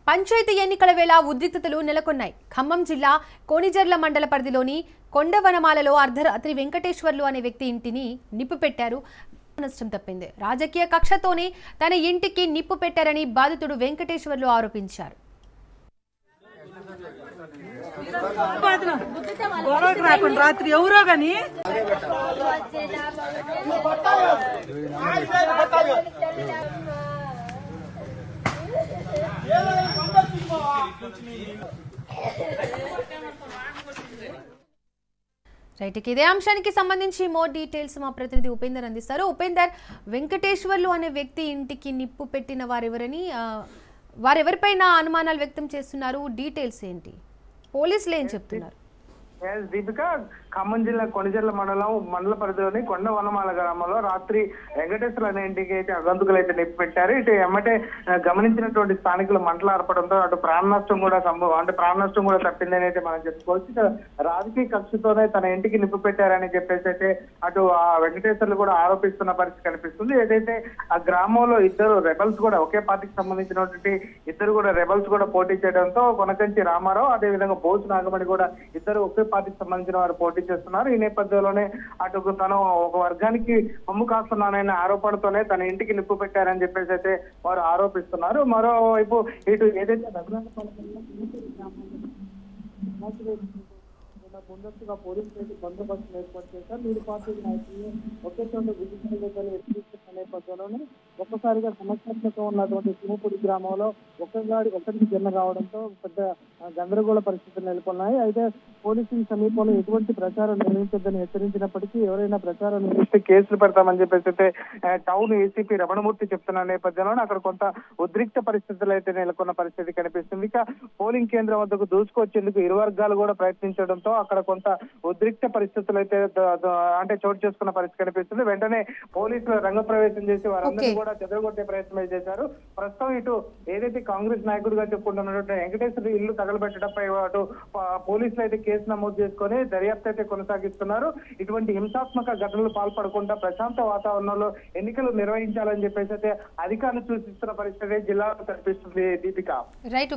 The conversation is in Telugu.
పంచాయతీ ఎన్నికల వేళ ఉద్రిక్తతలు నెలకొన్నాయి. ఖమ్మం జిల్లా కోణిజర్ల మండల పరిధిలోని కొండవనమాలలో అర్ధరాత్రి వెంకటేశ్వర్లు అనే వ్యక్తి ఇంటిని నిప్పు పెట్టారు. నష్టం తప్పింది. రాజకీయ కక్షతోనే తన ఇంటికి నిప్పు పెట్టారని బాధితుడు వెంకటేశ్వర్లు ఆరోపించారు. రాత్రి ఎవరో గాని రైట్, ఇదే అంశానికి సంబంధించి మోర్ డీటెయిల్స్ మా ప్రతినిధి ఉపేందర్ అందిస్తారు. ఉపేందర్, వెంకటేశ్వర్లు అనే వ్యక్తి ఇంటికి నిప్పు పెట్టిన వారెవరని, వారెవరిపైన అనుమానాలు వ్యక్తం చేస్తున్నారు? డీటెయిల్స్ ఏంటి? పోలీసులు ఏం చెప్తున్నారు? దీపిక, ఖమ్మం జిల్లా కొణిజర్ల మండల పరిధిలోని కొండ వనమాల గ్రామంలో రాత్రి వెంకటేశ్వర అనే ఇంటికి అయితే అగంతుకులు అయితే నిప్పు పెట్టారు. ఇటు ఎమ్మటే గమనించినటువంటి స్థానికులు మంటలు ఆర్పడంతో అటు ప్రాణ నష్టం కూడా తప్పిందని అయితే మనం చెప్పుకోవచ్చు. రాజకీయ కక్షతోనే తన ఇంటికి నిప్పు పెట్టారని చెప్పేసి అయితే అటు ఆ వెంకటేశ్వర్లు కూడా ఆరోపిస్తున్న పరిస్థితి కనిపిస్తుంది. ఏదైతే ఆ గ్రామంలో ఇద్దరు రెబల్స్ కూడా ఒకే పార్టీకి సంబంధించినటువంటి ఇద్దరు కూడా రెబల్స్ కూడా పోటీ చేయడంతో కొనకంచి రామారావు, అదే విధంగా బోసు నాగమణి కూడా ఇద్దరు ఒకే పార్టీకి సంబంధించిన వారు పోటీ చేస్తున్నారు. ఈ నేపథ్యంలోనే అటు తను ఒక వర్గానికి కొమ్ము కాస్తున్నాననే ఆరోపణతోనే తన ఇంటికి నిప్పు పెట్టారని చెప్పేసి అయితే వారు ఆరోపిస్తున్నారు. మరోవైపు ఇటు ఏదైతే ముందస్తుగా పోలీసులు బందోబస్తు ఏర్పాటు చేశారు. మూడు పార్టీల నాయకులు ఒకే చోట విధిస్తున్న నేపథ్యంలోనే ఒక్కసారిగా సమస్యాత్మకంగా ఉన్నటువంటి సింహపూడి గ్రామంలో ఒక్కరికి జన్మ కావడంతో పెద్ద గందరగోళ పరిస్థితులు నెలకొన్నాయి. అయితే పోలీసుల సమీపంలో ఎటువంటి ప్రచారం నిర్వహించొద్దని హెచ్చరించినప్పటికీ ఎవరైనా ప్రచారం నిర్వహిస్తే కేసులు పెడతామని చెప్పేసి అయితే టౌన్ ఏసీపీ రమణమూర్తి చెప్తున్న నేపథ్యంలోనే అక్కడ కొంత ఉద్రిక్త పరిస్థితులు అయితే నెలకొన్న పరిస్థితి కనిపిస్తుంది. ఇక పోలింగ్ కేంద్రం వద్దకు దూసుకొచ్చేందుకు ఇరు వర్గాలు కూడా ప్రయత్నించడంతో అక్కడ కొంత ఉద్రిక్త పరిస్థితులు అయితే చోటు చేసుకున్న పరిస్థితి కనిపిస్తుంది. వెంటనే పోలీసులు రంగప్రవేశం చేసి వారందరూ కూడా చెదరగొట్టే ప్రయత్నం చేశారు. ప్రస్తుతం ఇటు ఏదైతే కాంగ్రెస్ నాయకుడిగా చెప్పుకుంటున్నటువంటి వెంకటేశ్వర ఇల్లు తగలబెట్టడంపై అటు పోలీసులు అయితే కేసు నమోదు చేసుకుని దర్యాప్తు అయితే కొనసాగిస్తున్నారు. ఇటువంటి హింసాత్మక ఘటనలు పాల్పడకుండా ప్రశాంత వాతావరణంలో ఎన్నికలు నిర్వహించాలని చెప్పేసి అయితే అధికారులు సూచిస్తున్న పరిస్థితి జిల్లాలో కనిపిస్తుంది. దీపిక. రైట్.